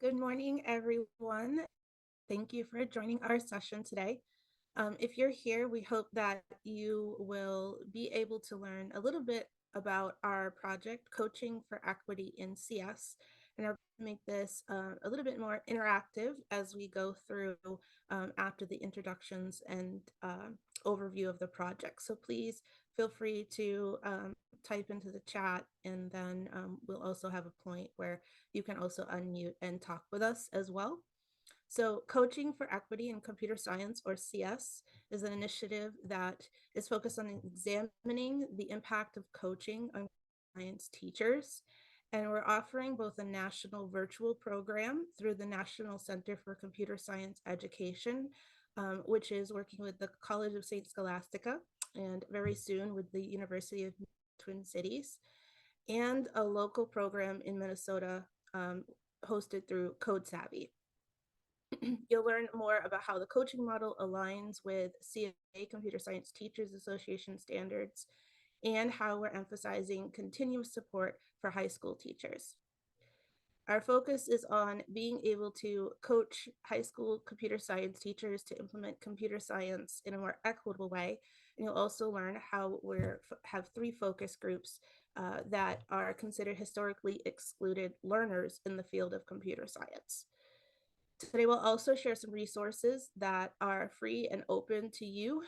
Good morning, everyone. Thank you for joining our session today. If you're here, we hope that you will be able to learn a little bit about our project, Coaching for Equity in CS, and I'll make this a little bit more interactive as we go through after the introductions and overview of the project. So please feel free to type into the chat, and then we'll also have a point where you can also unmute and talk with us as well. So, Coaching for Equity in Computer Science, or CS, is an initiative that is focused on examining the impact of coaching on science teachers. And we're offering both a national virtual program through the National Center for Computer Science Education, which is working with the College of St. Scholastica and very soon with the University of Twin Cities, and a local program in Minnesota hosted through Code Savvy. You'll learn more about how the coaching model aligns with CA Computer Science Teachers Association standards and how we're emphasizing continuous support for high school teachers. Our focus is on being able to coach high school computer science teachers to implement computer science in a more equitable way. And you'll also learn how we have 3 focus groups that are considered historically excluded learners in the field of computer science. Today, we'll also share some resources that are free and open to you.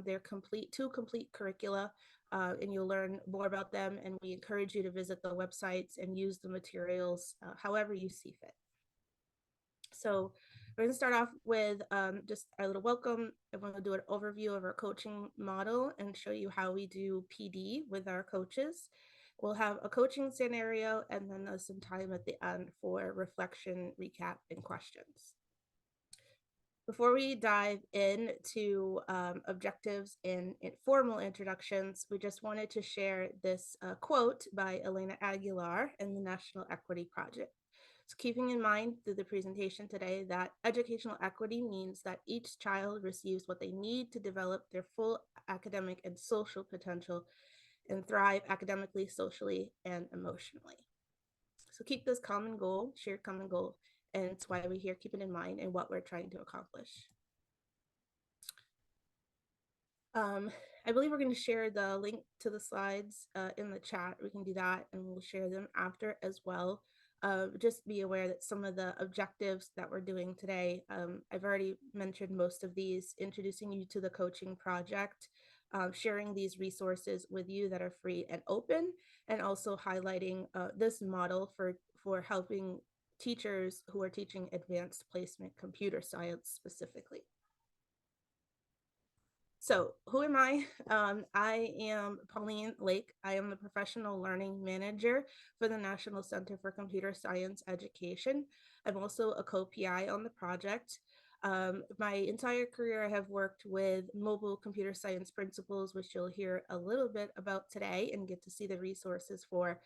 They're two complete curricula, and you'll learn more about them. And we encourage you to visit the websites and use the materials however you see fit. So we're going to start off with just our little welcome. I want to do an overview of our coaching model and show you how we do PD with our coaches. We'll have a coaching scenario, and then there's some time at the end for reflection, recap, and questions. Before we dive into objectives and formal introductions, we just wanted to share this quote by Elena Aguilar in the National Equity Project. So keeping in mind through the presentation today that educational equity means that each child receives what they need to develop their full academic and social potential and thrive academically, socially, and emotionally. So keep this shared common goal, and it's why we're here, keep it in mind and what we're trying to accomplish. I believe we're going to share the link to the slides in the chat. We can do that, and we'll share them after as well. Just be aware that some of the objectives that we're doing today, I've already mentioned most of these, introducing you to the coaching project, sharing these resources with you that are free and open, and also highlighting this model for helping teachers who are teaching advanced placement computer science specifically. So who am I? I am Pauline Lake. I am the Professional Learning Manager for the National Center for Computer Science Education. I'm also a co-PI on the project. My entire career, I have worked with mobile computer science principles, which you'll hear a little bit about today and get to see the resources for.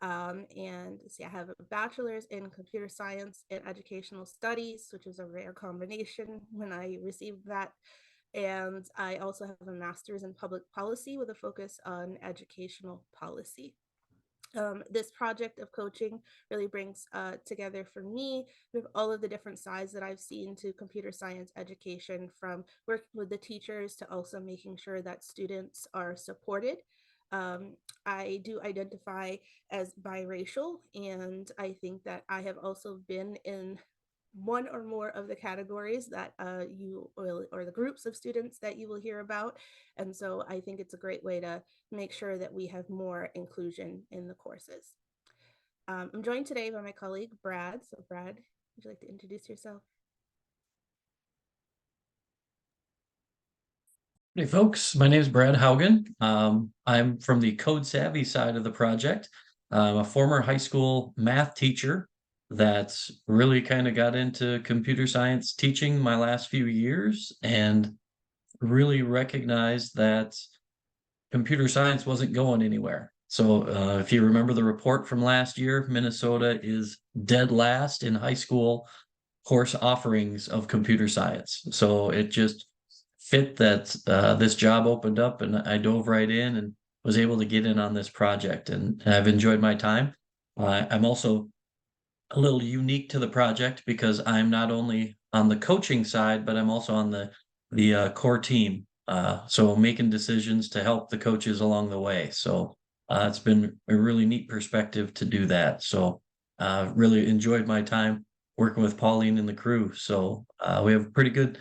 And see, I have a bachelor's in computer science and educational studies, which is a rare combination when I received that. And I also have a master's in public policy with a focus on educational policy. This project of coaching really brings together for me with all of the different sides that I've seen to computer science education, from working with the teachers to also making sure that students are supported. I do identify as biracial, and I think that I have also been in one or more of the categories that you will, or the groups of students that you will hear about. And so I think it's a great way to make sure that we have more inclusion in the courses. I'm joined today by my colleague, Brad. So Brad, would you like to introduce yourself? Hey folks, my name is Brad Haugen. I'm from the Code Savvy side of the project. I'm a former high school math teacher that's really kind of got into computer science teaching my last few years and really recognized that computer science wasn't going anywhere. So if you remember the report from last year, Minnesota is dead last in high school course offerings of computer science. So it just fit that this job opened up, and I dove right in and was able to get in on this project, and I've enjoyed my time. I'm also a little unique to the project because I'm not only on the coaching side, but I'm also on the core team. So making decisions to help the coaches along the way. So it's been a really neat perspective to do that. So really enjoyed my time working with Pauline and the crew. So we have a pretty good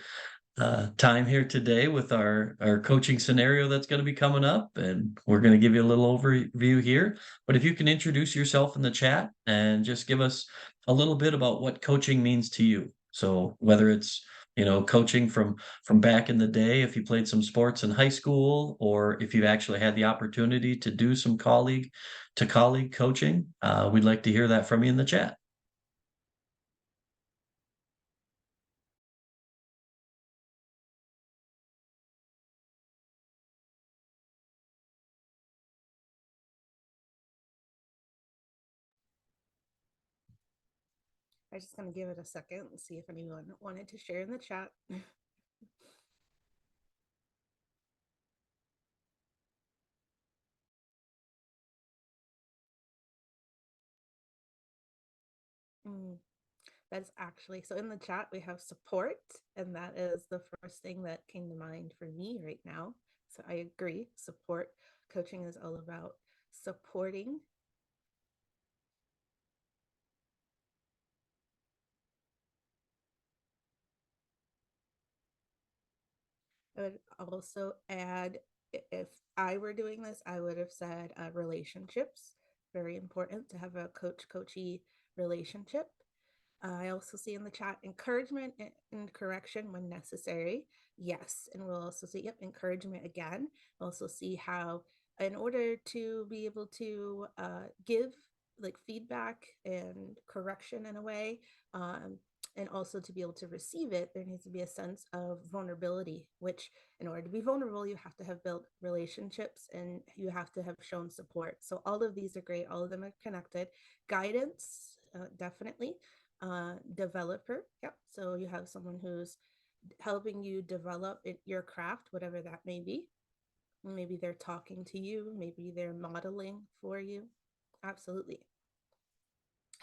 time here today with our coaching scenario that's going to be coming up, and we're going to give you a little overview here. But if you can introduce yourself in the chat and just give us a little bit about what coaching means to you. So whether it's coaching from back in the day, if you played some sports in high school, or if you've actually had the opportunity to do some colleague to colleague coaching, we'd like to hear that from you in the chat. I'm just going to give it a second and see if anyone wanted to share in the chat. Mm, that's actually so in the chat we have support, and that is the first thing that came to mind for me right now. So I agree. Support coaching is all about supporting. I would also add, if I were doing this, I would have said relationships. Very important to have a coach-coachee relationship. I also see in the chat encouragement and correction when necessary. Yes. And we'll also see, yep, encouragement again. We'll also see how, in order to be able to give like feedback and correction in a way, and also to be able to receive it, there needs to be a sense of vulnerability, which in order to be vulnerable, you have to have built relationships and you have to have shown support. So all of these are great. All of them are connected. Guidance, definitely. Developer, yep. So you have someone who's helping you develop your craft, whatever that may be. Maybe they're talking to you, maybe they're modeling for you. Absolutely.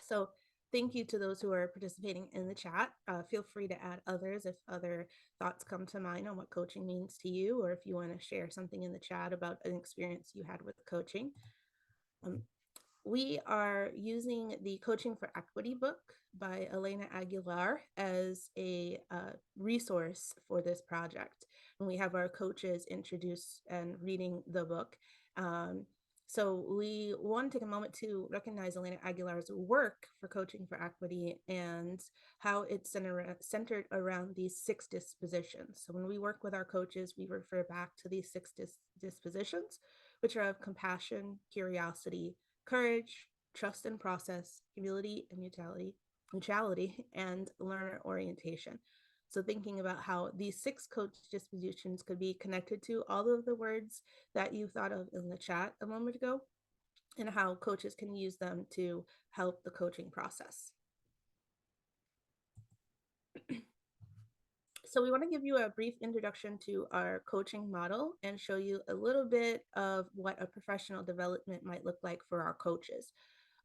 So thank you to those who are participating in the chat. Feel free to add others if other thoughts come to mind on what coaching means to you, or if you want to share something in the chat about an experience you had with coaching. Um, we are using the Coaching for Equity book by Elena Aguilar as a resource for this project. And we have our coaches introduce and reading the book. So we want to take a moment to recognize Elena Aguilar's work for Coaching for Equity and how it's centered around these 6 dispositions. So when we work with our coaches, we refer back to these 6 dispositions, which are of compassion, curiosity, courage, trust and process, humility and neutrality, and learner orientation. So thinking about how these 6 coach dispositions could be connected to all of the words that you thought of in the chat a moment ago, and how coaches can use them to help the coaching process. So we want to give you a brief introduction to our coaching model and show you a little bit of what a professional development might look like for our coaches.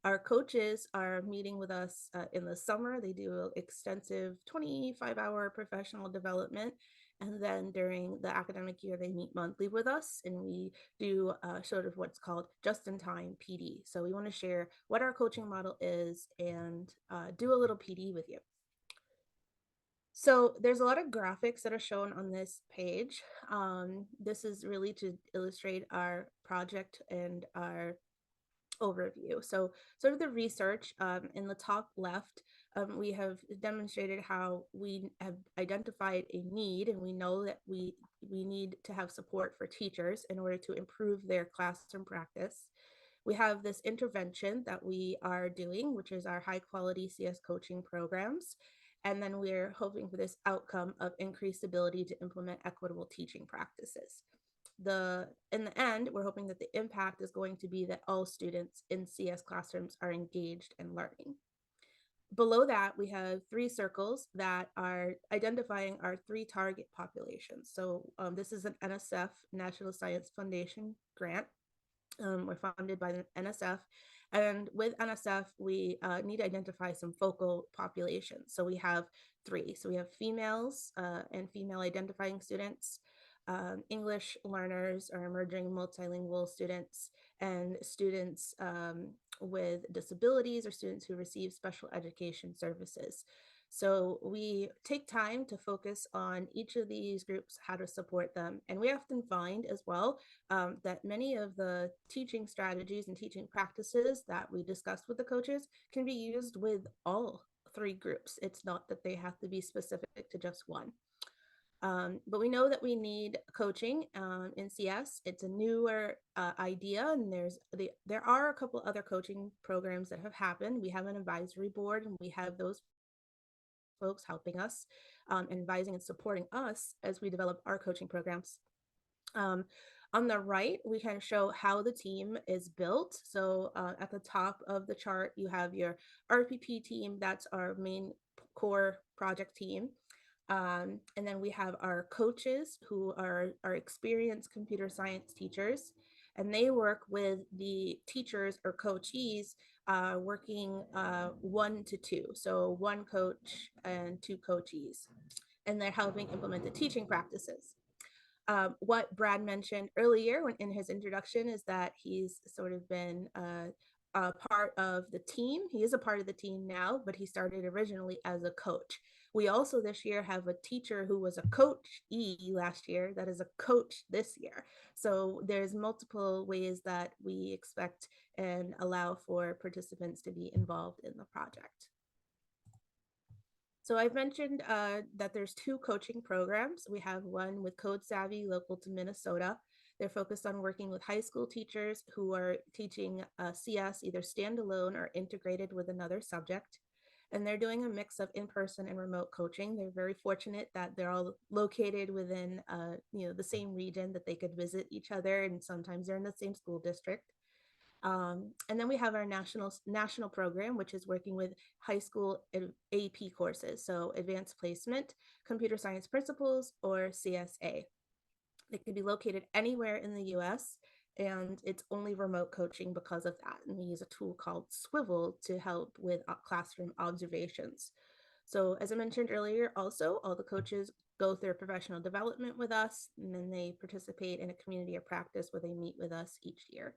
Our coaches are meeting with us in the summer. They do extensive 25-hour professional development. And then during the academic year, they meet monthly with us, and we do sort of what's called just-in-time PD. So we want to share what our coaching model is and do a little PD with you. So there's a lot of graphics that are shown on this page. This is really to illustrate our project and our overview. So sort of the research in the top left, we have demonstrated how we have identified a need, and we know that we need to have support for teachers in order to improve their classroom practice. We have this intervention that we are doing, which is our high quality CS coaching programs. And then we're hoping for this outcome of increased ability to implement equitable teaching practices. In the end, we're hoping that the impact is going to be that all students in CS classrooms are engaged and learning. Below that, we have 3 circles that are identifying our 3 target populations. So this is an NSF, National Science Foundation grant. We're funded by the NSF, And with NSF, we need to identify some focal populations. So we have three. So we have females and female identifying students, English learners or emerging multilingual students, and students with disabilities or students who receive special education services. So we take time to focus on each of these groups, how to support them. And we often find as well that many of the teaching strategies and teaching practices that we discuss with the coaches can be used with all three groups. It's not that they have to be specific to just one. But we know that we need coaching in CS. It's a newer idea, and there are a couple other coaching programs that have happened. We have an advisory board, and we have those folks helping us, advising and supporting us as we develop our coaching programs. Um, on the right, we kind of show how the team is built. So at the top of the chart, you have your RPP team. That's our main core project team. And then we have our coaches who are our experienced computer science teachers, and they work with the teachers or coachees working 1 to 2. So one coach and two coachees, and they're helping implement the teaching practices. What Brad mentioned earlier in his introduction is that he's sort of been a part of the team. He is a part of the team now, but he started originally as a coach. We also this year have a teacher who was a coach last year that is a coach this year. So there's multiple ways that we expect and allow for participants to be involved in the project. So I've mentioned that there's two coaching programs. We have one with Code Savvy, local to Minnesota. They're focused on working with high school teachers who are teaching CS either standalone or integrated with another subject. And they're doing a mix of in-person and remote coaching. They're very fortunate that they're all located within the same region that they could visit each other, and sometimes they're in the same school district. And then we have our national program, which is working with high school AP courses, so advanced placement, computer science principles, or CSA. They can be located anywhere in the US, and it's only remote coaching because of that. And we use a tool called Swivel to help with classroom observations. So as I mentioned earlier, also all the coaches go through professional development with us, and then they participate in a community of practice where they meet with us each year.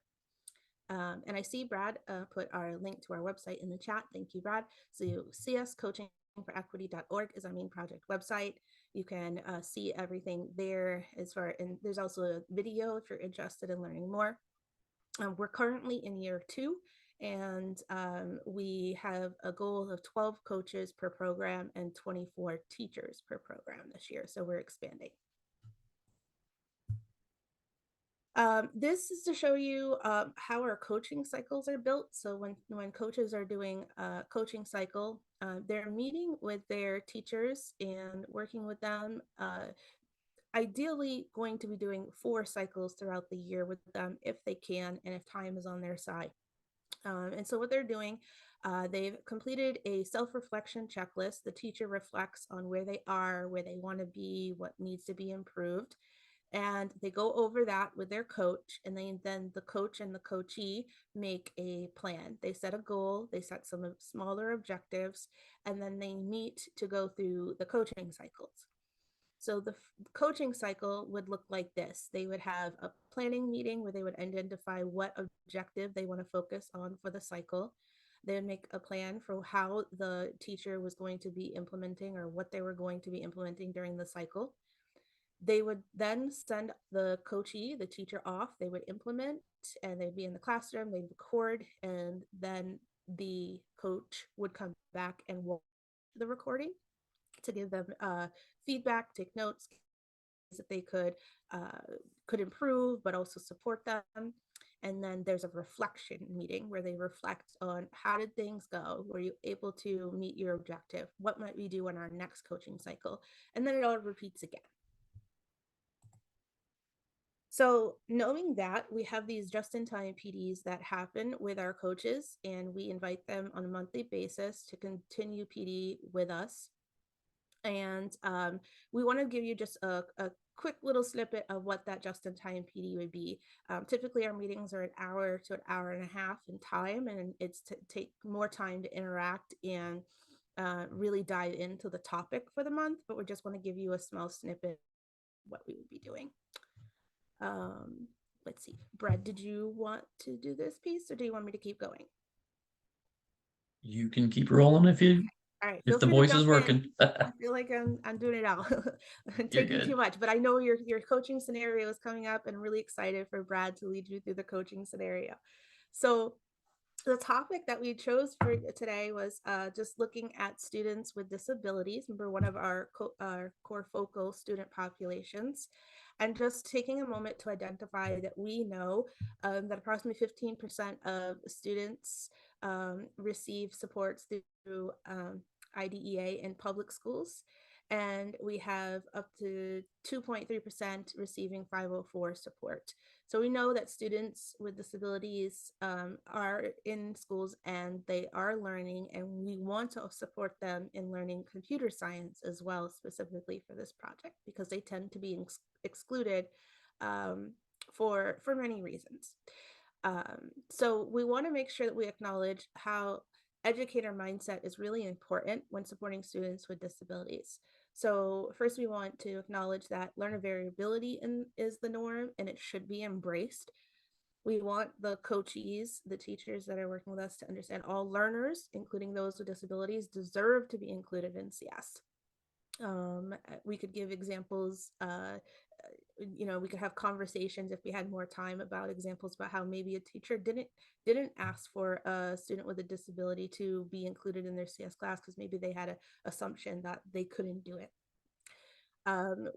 And I see Brad put our link to our website in the chat. Thank you, Brad. So cscoachingforequity.org is our main project website. You can see everything there and there's also a video if you're interested in learning more. We're currently in year 2, and we have a goal of 12 coaches per program and 24 teachers per program this year. So we're expanding. This is to show you how our coaching cycles are built. So when coaches are doing a coaching cycle, they're meeting with their teachers and working with them. Ideally going to be doing 4 cycles throughout the year with them if they can and if time is on their side. And so what they're doing, they've completed a self-reflection checklist. The teacher reflects on where they are, where they want to be, what needs to be improved. And they go over that with their coach, and then the coach and the coachee make a plan. They set a goal, they set some smaller objectives, and then they meet to go through the coaching cycles. So the coaching cycle would look like this. They would have a planning meeting where they would identify what objective they want to focus on for the cycle. They would make a plan for how the teacher was going to be implementing or what they were going to be implementing during the cycle. They would then send the coachee, the teacher, off. They would implement, and they'd be in the classroom, they'd record, and then the coach would come back and watch the recording to give them feedback, take notes that they could improve, but also support them. And then there's a reflection meeting where they reflect on how did things go? Were you able to meet your objective? What might we do in our next coaching cycle? And then it all repeats again. So knowing that, we have these just-in-time PDs that happen with our coaches, and we invite them on a monthly basis to continue PD with us. And we want to give you just a quick little snippet of what that just-in-time PD would be. Typically, our meetings are an hour to an hour and a half in time, and it's to take more time to interact and really dive into the topic for the month. But we just want to give you a small snippet of what we would be doing. Um, let's see, Brad, did you want to do this piece, or do you want me to keep going? You can keep rolling All right, if feel the free to voice is jump in. working. I feel like I'm doing it all. I'm You're taking too good. much, but I know your coaching scenario is coming up, and really excited for Brad to lead you through the coaching scenario. So the topic that we chose for today was just looking at students with disabilities. Remember, one of our core focal student populations, and just taking a moment to identify that we know that approximately 15% of students receive supports through IDEA in public schools. And we have up to 2.3% receiving 504 support. So we know that students with disabilities are in schools and they are learning, and we want to support them in learning computer science as well, specifically for this project, because they tend to be excluded for many reasons. So we want to make sure that we acknowledge how educator mindset is really important when supporting students with disabilities. So first, we want to acknowledge that learner variability is the norm, and it should be embraced. We want the coachees, the teachers that are working with us, to understand all learners, including those with disabilities, deserve to be included in CS. We could give examples. We could have conversations if we had more time about examples about how maybe a teacher didn't ask for a student with a disability to be included in their CS class because maybe they had an assumption that they couldn't do it.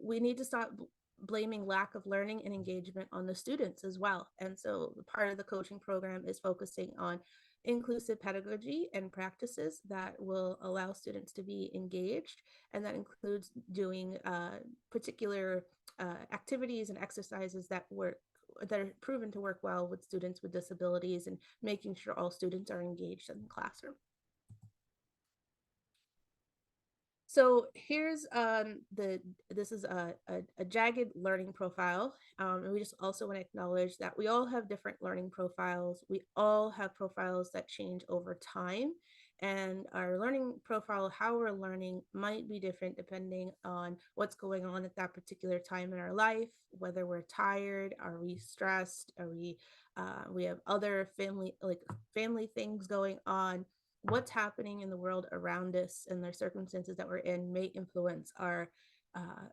We need to stop blaming lack of learning and engagement on the students as well. And so part of the coaching program is focusing on inclusive pedagogy and practices that will allow students to be engaged. And that includes doing particular activities and exercises that are proven to work well with students with disabilities, and making sure all students are engaged in the classroom. So here's this is a jagged learning profile. And we just also want to acknowledge that we all have different learning profiles. We all have profiles that change over time. And our learning profile, how we're learning, might be different depending on what's going on at that particular time in our life, whether we're tired, are we stressed, are we have other family things going on. What's happening in the world around us and the circumstances that we're in may influence our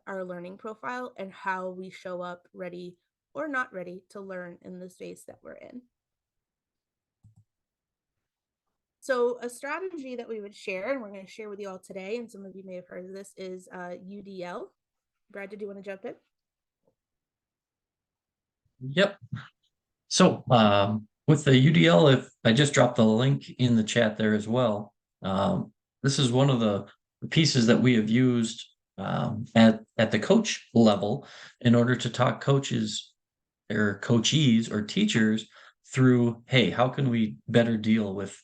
learning profile and how we show up ready or not ready to learn in the space that we're in. So a strategy that we would share, and we're going to share with you all today, and some of you may have heard of this, is UDL. Brad, did you want to jump in? Yep. So with the UDL, if I just dropped the link in the chat there as well, this is one of the pieces that we have used at the coach level in order to talk coaches or coachees or teachers through, hey, how can we better deal with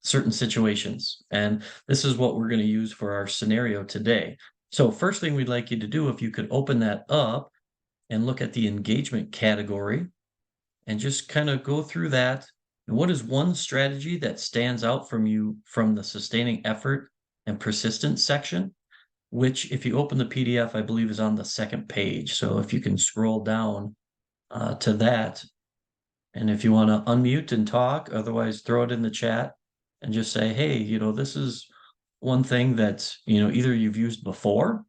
certain situations? And this is what we're going to use for our scenario today. So first thing we'd like you to do, if you could open that up and look at the engagement category and just kind of go through that. And what is one strategy that stands out from you from the sustaining effort and persistence section, which if you open the PDF, I believe is on the second page. So if you can scroll down to that, and if you want to unmute and talk, otherwise throw it in the chat and just say, hey, this is one thing that, either you've used before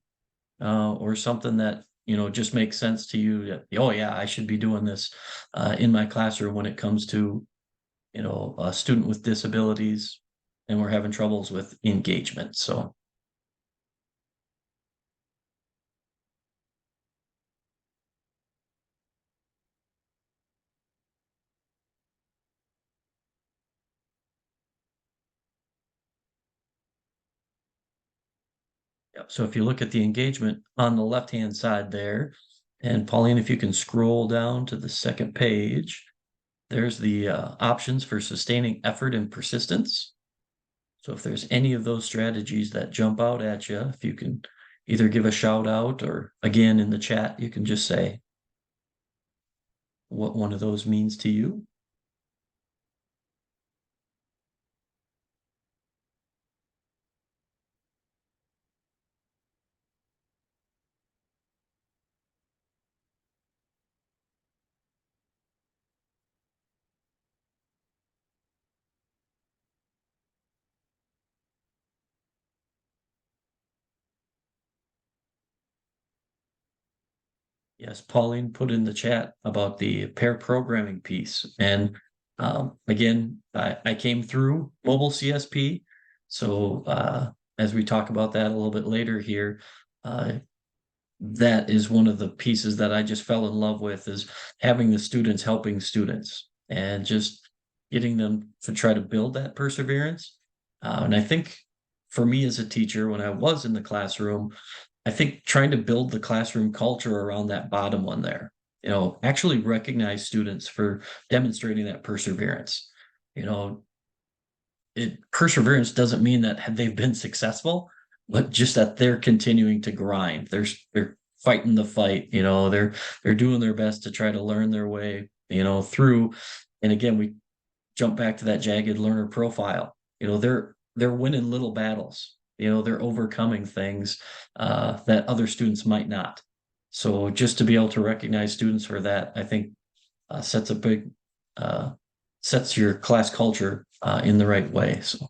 or something that, just makes sense to you. That, oh yeah, I should be doing this in my classroom when it comes to, a student with disabilities and we're having troubles with engagement. So yep. So if you look at the engagement on the left-hand side there, and Pauline, if you can scroll down to the second page, there's the options for sustaining effort and persistence. So if there's any of those strategies that jump out at you, if you can either give a shout out or again in the chat, you can just say what one of those means to you. Yes, Pauline put in the chat about the pair programming piece. And again, I came through mobile CSP. So as we talk about that a little bit later here, uh, that is one of the pieces that I just fell in love with is having the students helping students and just getting them to try to build that perseverance. And I think for me as a teacher, when I was in the classroom, I think trying to build the classroom culture around that bottom one there, actually recognize students for demonstrating that perseverance. You know, perseverance doesn't mean that they've been successful, but just that they're continuing to grind. They're fighting the fight. They're doing their best to try to learn their way. Through. And again, we jump back to that jagged learner profile. They're winning little battles. They're overcoming things that other students might not. So just to be able to recognize students for that, I think sets a big sets your class culture in the right way. So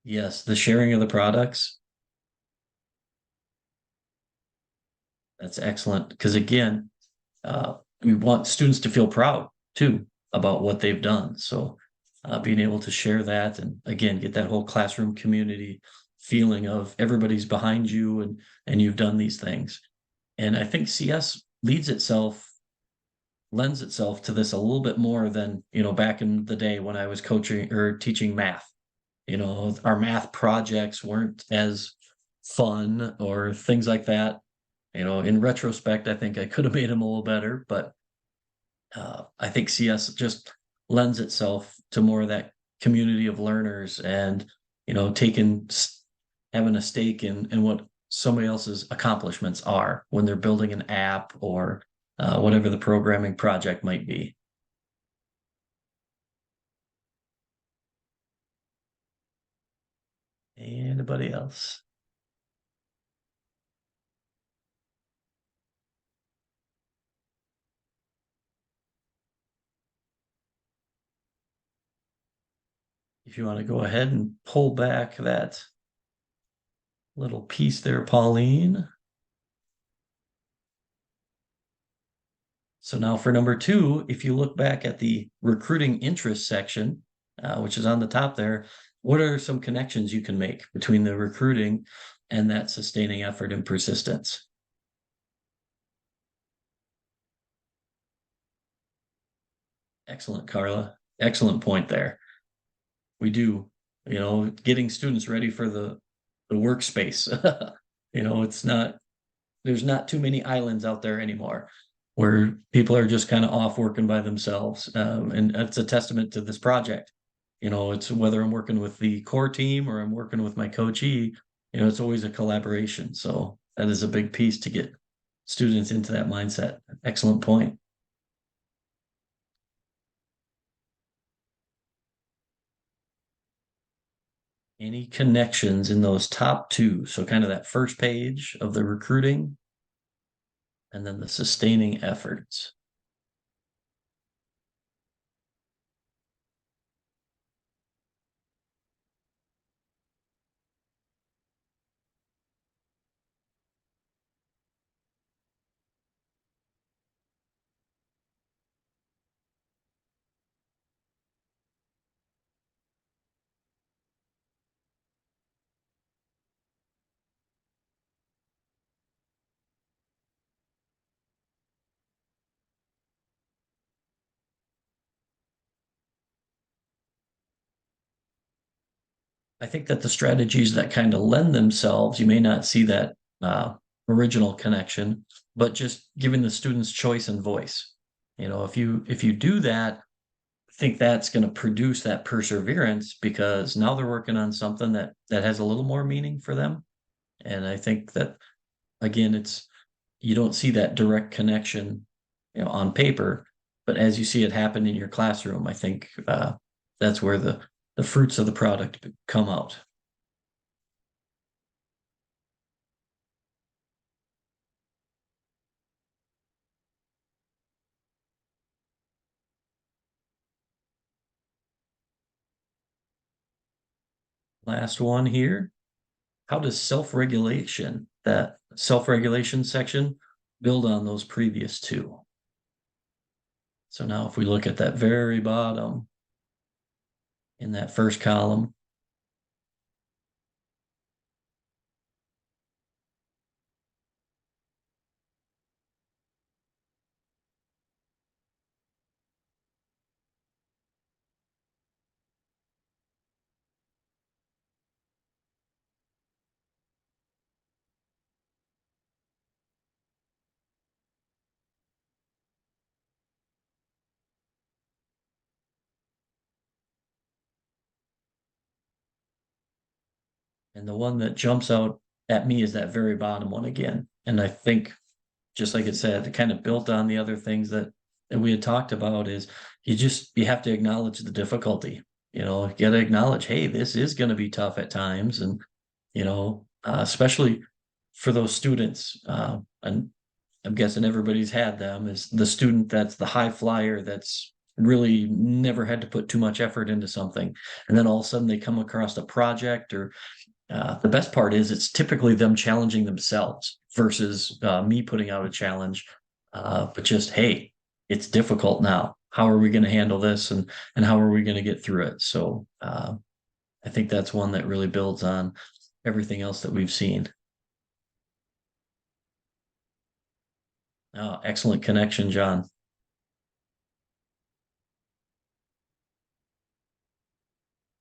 yes, the sharing of the products, that's excellent. Because again, we want students to feel proud too about what they've done. So being able to share that and again, get that whole classroom community feeling of everybody's behind you and you've done these things. And I think CS lends itself to this a little bit more than, back in the day when I was coaching or teaching math. Our math projects weren't as fun or things like that. In retrospect, I think I could have made them a little better, but I think CS just lends itself to more of that community of learners and, having a stake in what somebody else's accomplishments are when they're building an app or whatever the programming project might be. Anybody else? If you want to go ahead and pull back that little piece there, Pauline. So now for number two, if you look back at the recruiting interest section, which is on the top there, what are some connections you can make between the recruiting and that sustaining effort and persistence? Excellent, Carla. Excellent point there. We do, getting students ready for the workspace. It's not there's not too many islands out there anymore where people are just kind of off working by themselves. And it's a testament to this project. It's whether I'm working with the core team or I'm working with my coachee, it's always a collaboration. So that is a big piece to get students into that mindset. Excellent point. Any connections in those top two? So kind of that first page of the recruiting and then the sustaining efforts. I think that the strategies that kind of lend themselves, you may not see that original connection, but just giving the students choice and voice. If you do that, think that's going to produce that perseverance because now they're working on something that has a little more meaning for them. And I think that again, it's you don't see that direct connection, on paper, but as you see it happen in your classroom, I think that's where the fruits of the product come out. Last one here. How does that self-regulation section, build on those previous two? So now if we look at that very bottom in that first column, and the one that jumps out at me is that very bottom one again. And I think, just like it said, it kind of built on the other things that we had talked about is you have to acknowledge the difficulty. You got to acknowledge, hey, this is going to be tough at times, and especially for those students. And I'm guessing everybody's had them, is the student that's the high flyer that's really never had to put too much effort into something, and then all of a sudden they come across a project or the best part is it's typically them challenging themselves versus me putting out a challenge. But just, hey, it's difficult now. How are we going to handle this, and how are we going to get through it? So I think that's one that really builds on everything else that we've seen. Excellent connection, John.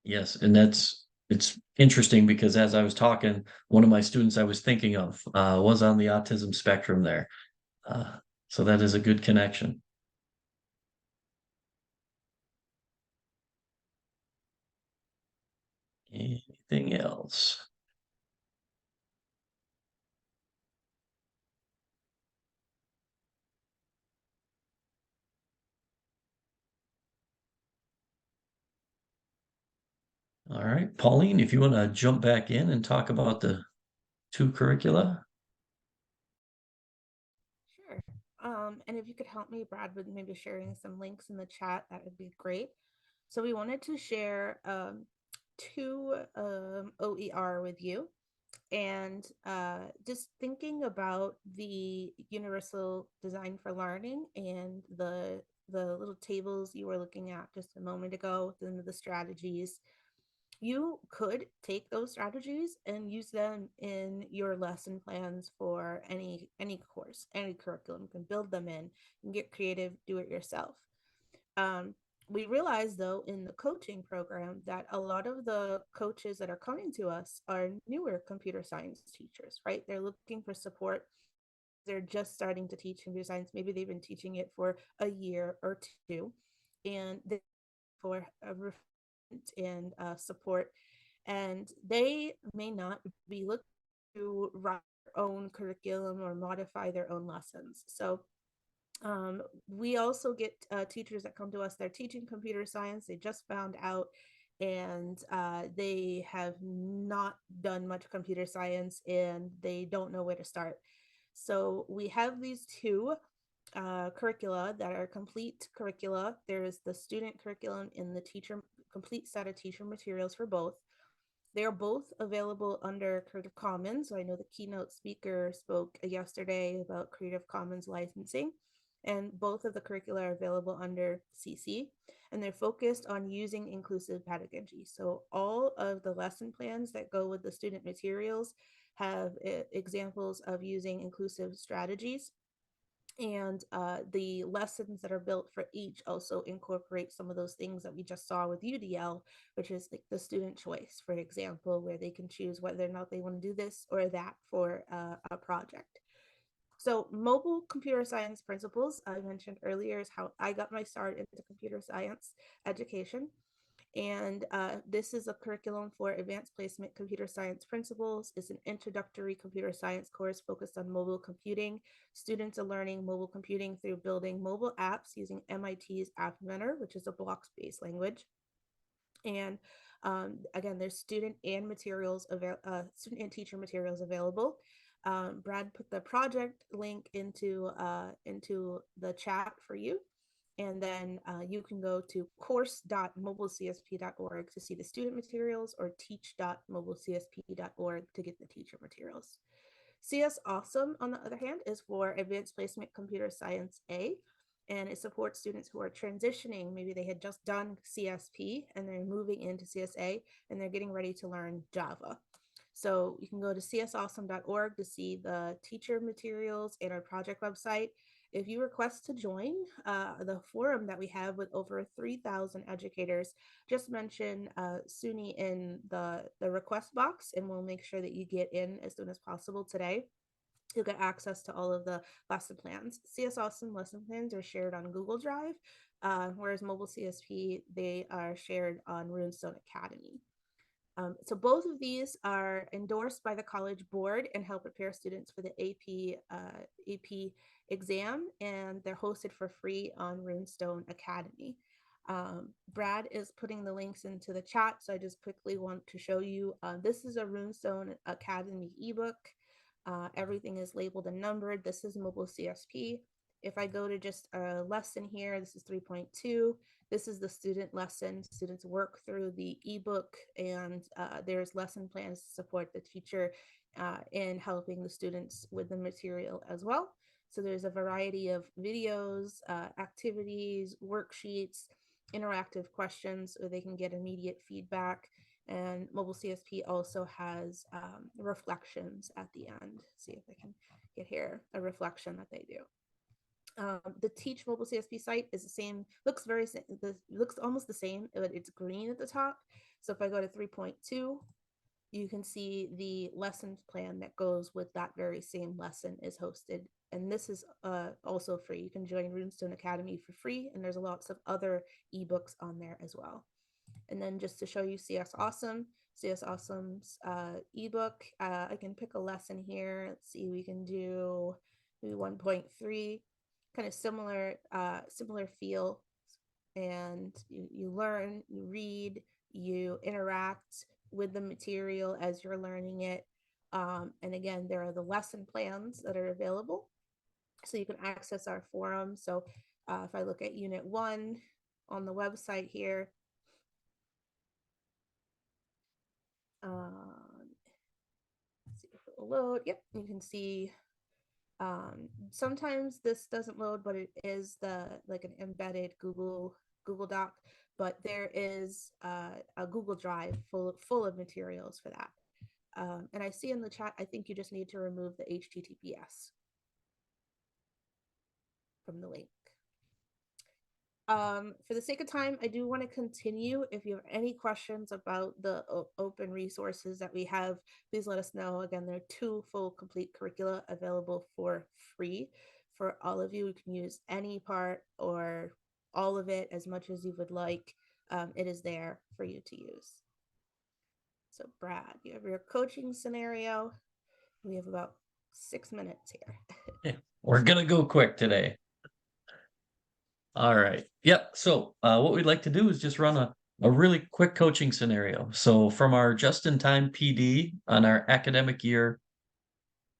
Yes, and it's interesting because as I was talking, one of my students I was thinking of was on the autism spectrum there. Uh, so that is a good connection. Anything else? All right, Pauline, if you want to jump back in and talk about the two curricula. Sure. And if you could help me, Brad, with maybe sharing some links in the chat, that would be great. So we wanted to share two OER with you, and just thinking about the universal design for learning and the little tables you were looking at just a moment ago, the strategies. You could take those strategies and use them in your lesson plans for any course, any curriculum. You can build them in and get creative, do it yourself. um, we realize though in the coaching program that a lot of the coaches that are coming to us are newer computer science teachers, right? They're looking for support. They're just starting to teach computer science. Maybe they've been teaching it for a year or two, and they for a and support, and they may not be looking to write their own curriculum or modify their own lessons. So we also get teachers that come to us. They're teaching computer science. They just found out, and they have not done much computer science, and they don't know where to start. So we have these two curricula that are complete curricula. There's the student curriculum and the teacher complete set of teacher materials for both. They are both available under Creative Commons. So I know the keynote speaker spoke yesterday about Creative Commons licensing, and both of the curricula are available under CC, and they're focused on using inclusive pedagogy. So all of the lesson plans that go with the student materials have examples of using inclusive strategies, and the lessons that are built for each also incorporate some of those things that we just saw with UDL, which is like the student choice, for example, where they can choose whether or not they want to do this or that for a project. So, mobile computer science principles, I mentioned earlier, is how I got my start into computer science education. And this is a curriculum for advanced placement computer science principles. It's an introductory computer science course focused on mobile computing. Students are learning mobile computing through building mobile apps using MIT's App Inventor, which is a blocks-based language. And again, there's student and teacher materials available. Brad put the project link into the chat for you, and then you can go to course.mobilecsp.org to see the student materials, or teach.mobilecsp.org to get the teacher materials. CS Awesome, on the other hand, is for Advanced Placement Computer Science A, and it supports students who are transitioning. Maybe they had just done CSP and they're moving into CSA and they're getting ready to learn Java. So you can go to csawesome.org to see the teacher materials and our project website. If you request to join the forum that we have with over 3,000 educators, just mention SUNY in the request box, and we'll make sure that you get in as soon as possible today. You'll get access to all of the lesson plans. CS Awesome lesson plans are shared on Google Drive, whereas Mobile CSP, they are shared on Runestone Academy. So both of these are endorsed by the College Board and help prepare students for the AP exam, and they're hosted for free on Runestone Academy. Brad is putting the links into the chat, so I just quickly want to show you. This is a Runestone Academy ebook. Everything is labeled and numbered. This is Mobile CSP. If I go to just a lesson here, this is 3.2. This is the student lesson. Students work through the ebook, and there's lesson plans to support the teacher in helping the students with the material as well. So there's a variety of videos, activities, worksheets, interactive questions where they can get immediate feedback. And Mobile CSP also has reflections at the end. See if I can get here a reflection that they do. The Teach Mobile CSP site is the same, looks almost the same, but it's green at the top. So if I go to 3.2, you can see the lesson plan that goes with that very same lesson is hosted. And this is also free. You can join Runestone Academy for free, and there's lots of other ebooks on there as well. And then just to show you CS Awesome's ebook, I can pick a lesson here. Let's see, we can do maybe 1.3, kind of similar feel. And you learn, you read, you interact with the material as you're learning it. And again, there are the lesson plans that are available, so you can access our forum. So if I look at Unit 1 on the website here, let's see if it will load. Yep, you can see sometimes this doesn't load, but it is like an embedded Google Doc. But there is a Google Drive full of materials for that. And I see in the chat, I think you just need to remove the HTTPS from the link. For the sake of time, I do want to continue. If you have any questions about the open resources that we have, please let us know. Again, there are 2 full complete curricula available for free for all of you. You can use any part or all of it as much as you would like. It is there for you to use. So Brad, you have your coaching scenario. We have about 6 minutes here. Yeah, we're gonna go quick today. All right. Yep. So what we'd like to do is just run a really quick coaching scenario. So from our just-in-time PD on our academic year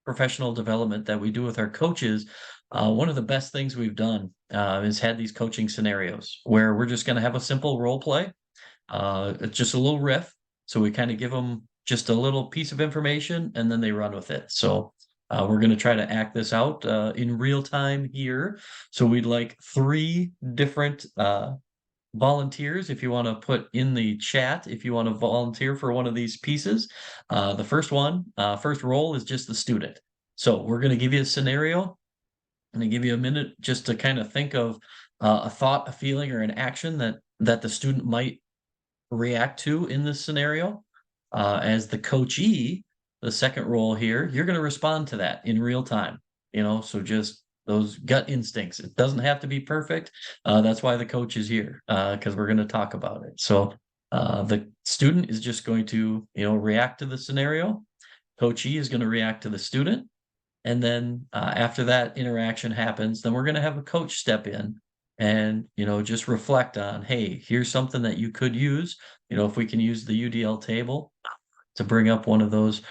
professional development that we do with our coaches, one of the best things we've done is had these coaching scenarios where we're just going to have a simple role play. It's just a little riff. So we kind of give them just a little piece of information and then they run with it. So we're going to try to act this out in real time here. So we'd like 3 different volunteers if you want to put in the chat if you want to volunteer for one of these pieces. The first role is just the student. So we're going to give you a scenario and I give you a minute just to kind of think of a thought, a feeling, or an action that the student might react to in this scenario. As the coachee, the second role here, you're going to respond to that in real time. So just those gut instincts. It doesn't have to be perfect. That's why the coach is here, because we're going to talk about it. So the student is just going to, react to the scenario. Coachee is going to react to the student. And then after that interaction happens, then we're going to have a coach step in and, just reflect on, hey, here's something that you could use. If we can use the UDL table to bring up one of those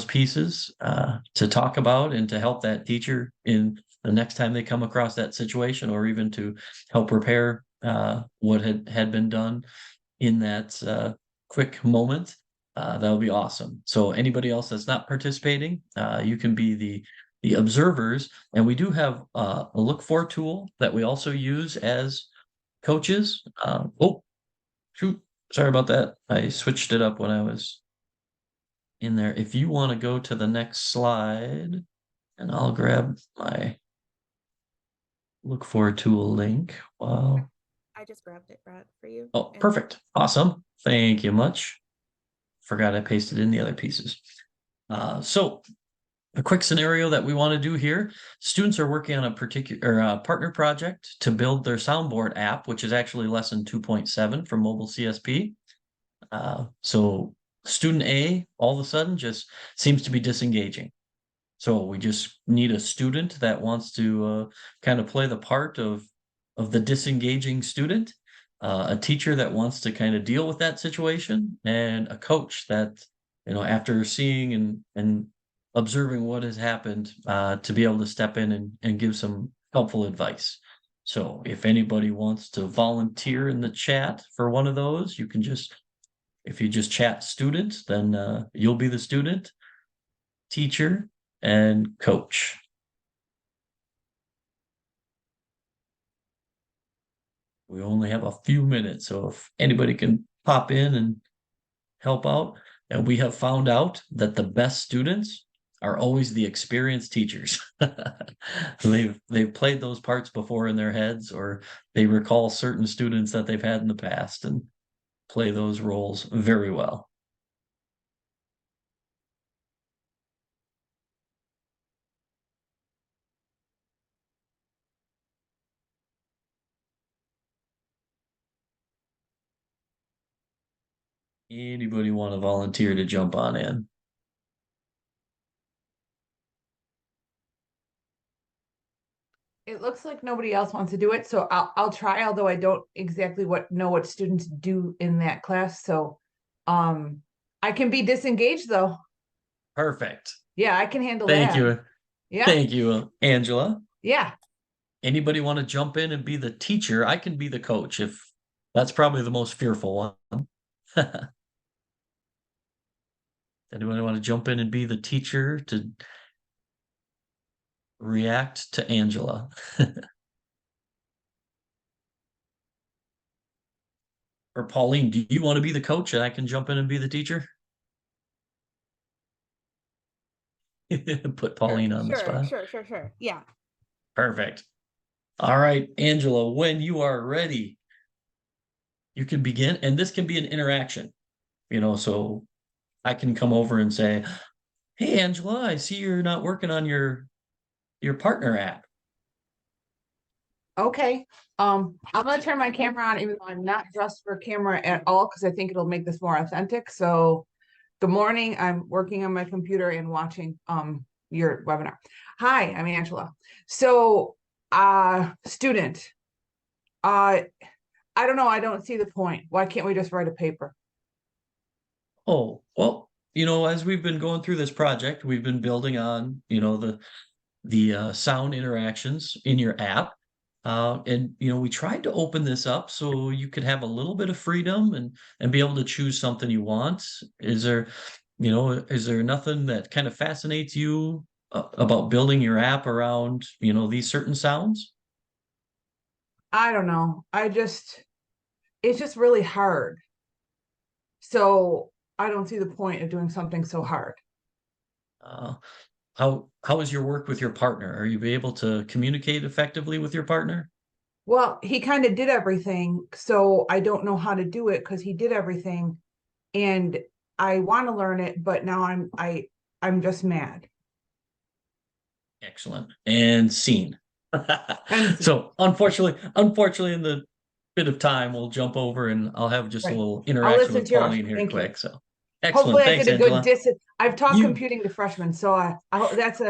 pieces to talk about and to help that teacher in the next time they come across that situation, or even to help repair what had been done in that quick moment. That would be awesome. So anybody else that's not participating, you can be the observers, and we do have a look for tool that we also use as coaches. Oh, shoot! Sorry about that. I switched it up when I was in there. If you want to go to the next slide, and I'll grab my look for tool link. Wow. I just grabbed it, Brad, for you. Oh, And perfect. Awesome. Thank you much. Forgot I pasted in the other pieces. So a quick scenario that we want to do here. Students are working on a particular partner project to build their soundboard app, which is actually lesson 2.7 from mobile CSP. So student A all of a sudden just seems to be disengaging. So we just need a student that wants to kind of play the part of the disengaging student, a teacher that wants to kind of deal with that situation, and a coach that, after seeing and observing what has happened, to be able to step in and give some helpful advice. So if anybody wants to volunteer in the chat for one of those, if you just chat student, then you'll be the student, teacher, and coach. We only have a few minutes, so if anybody can pop in and help out. And we have found out that the best students are always the experienced teachers. They've played those parts before in their heads, or they recall certain students that they've had in the past and play those roles very well. Anybody want to volunteer to jump on in? It looks like nobody else wants to do it, so I'll try, although I don't exactly know what students do in that class. So I can be disengaged though. Perfect. Yeah, I can handle Thank that. you. Yeah. Thank you, Angela. Yeah. Anybody want to jump in and be the teacher? I can be the coach if that's probably the most fearful one. Anybody want to jump in and be the teacher to react to Angela? Or Pauline, do you want to be the coach and I can jump in and be the teacher? Put sure, Pauline on the sure, spot. sure, sure, sure. Yeah. Perfect. All right, Angela, when you are ready, you can begin. And this can be an interaction, so I can come over and say, hey, Angela, I see you're not working on your partner app. Okay. I'm gonna turn my camera on, even though I'm not dressed for camera at all, because I think it'll make this more authentic. So good morning. I'm working on my computer and watching your webinar. Hi, I'm Angela. So student, I don't know, I don't see the point. Why can't we just write a paper? Oh, well, as we've been going through this project, we've been building on, the sound interactions in your app. And we tried to open this up so you could have a little bit of freedom and be able to choose something you want. Is there nothing that kind of fascinates you about building your app around, these certain sounds? I don't know. It's just really hard. So I don't see the point of doing something so hard. Uh, how is your work with your partner? Are you able to communicate effectively with your partner? Well, he kind of did everything, so I don't know how to do it because he did everything, and I want to learn it, but now I'm just mad. Excellent. And scene. And So unfortunately, in the bit of time, we'll jump over and I'll have just a right. little I'll interaction listen with to yours. Pauline here Thank you. quick. So excellent. Hopefully I Thanks, get a good Angela. I've taught You computing to freshmen, so I hope that's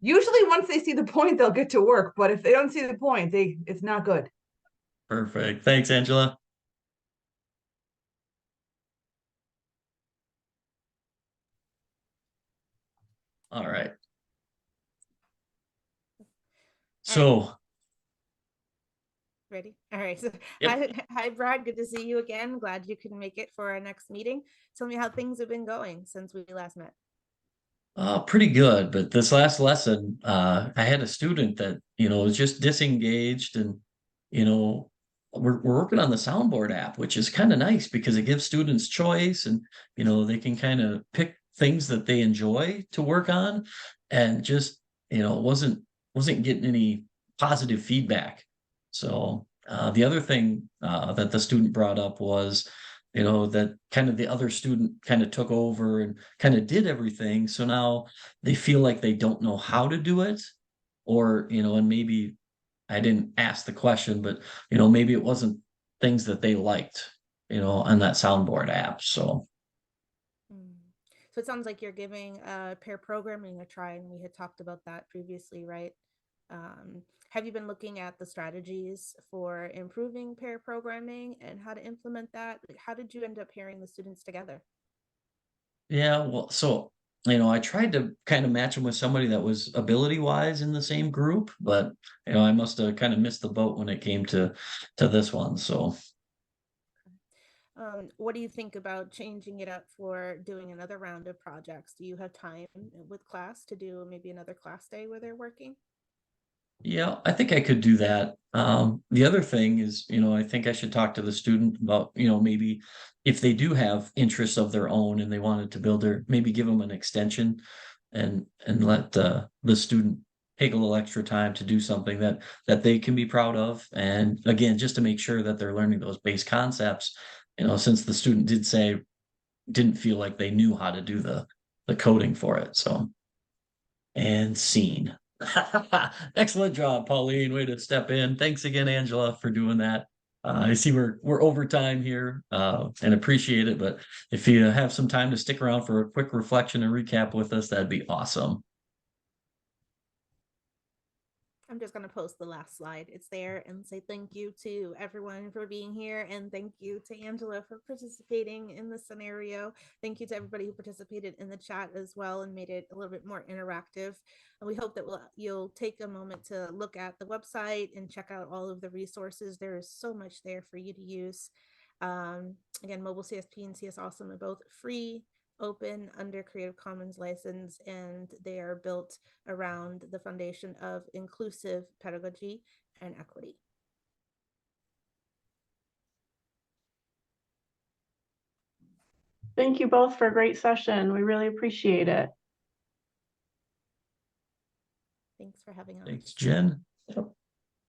usually once they see the point, they'll get to work. But if they don't see the point, it's not good. perfect. Thanks, Angela. All right. All right. So, Ready? All right. So, yep. hi, Brad. Good to see you again. Glad you could make it for our next meeting. Tell me how things have been going since we last met. Pretty good, but this last lesson, I had a student that, was just disengaged and, you know, we're working on the soundboard app, which is kind of nice because it gives students choice and, they can kind of pick things that they enjoy to work on and just, wasn't getting any positive feedback. So, the other thing, that the student brought up was, that kind of the other student kind of took over and kind of did everything. So now they feel like they don't know how to do it, or, and maybe I didn't ask the question, but, maybe it wasn't things that they liked, on that soundboard app. So, Mm. So it sounds like you're giving pair programming a try, and we had talked about that previously, right? Have you been looking at the strategies for improving pair programming and how to implement that? Like, how did you end up pairing the students together? yeah, well, so, I tried to kind of match them with somebody that was ability wise in the same group, but, I must have kind of missed the boat when it came to this one. So, What do you think about changing it up for doing another round of projects? Do you have time with class to do maybe another class day where they're working? yeah, I think I could do that. The other thing is, I think I should talk to the student about, maybe if they do have interests of their own and they wanted to build maybe give them an extension and let the student take a little extra time to do something that they can be proud of. And again, just to make sure that they're learning those base concepts, since the student did say didn't feel like they knew how to do the coding for it. So and scene. Excellent job, Pauline. Way to step in. Thanks again, Angela, for doing that. I see we're over time here, and appreciate it. But if you have some time to stick around for a quick reflection and recap with us, that'd be awesome. I'm just going to post the last slide. It's there and say thank you to everyone for being here. And thank you to Angela for participating in the scenario. Thank you to everybody who participated in the chat as well and made it a little bit more interactive. And we hope that you'll take a moment to look at the website and check out all of the resources. There is so much there for you to use. Again, Mobile CSP and CS Awesome are both free, open, under Creative Commons license, and they are built around the foundation of inclusive pedagogy and equity. Thank you both for a great session. We really appreciate it. Thanks for having us. Thanks, Jen.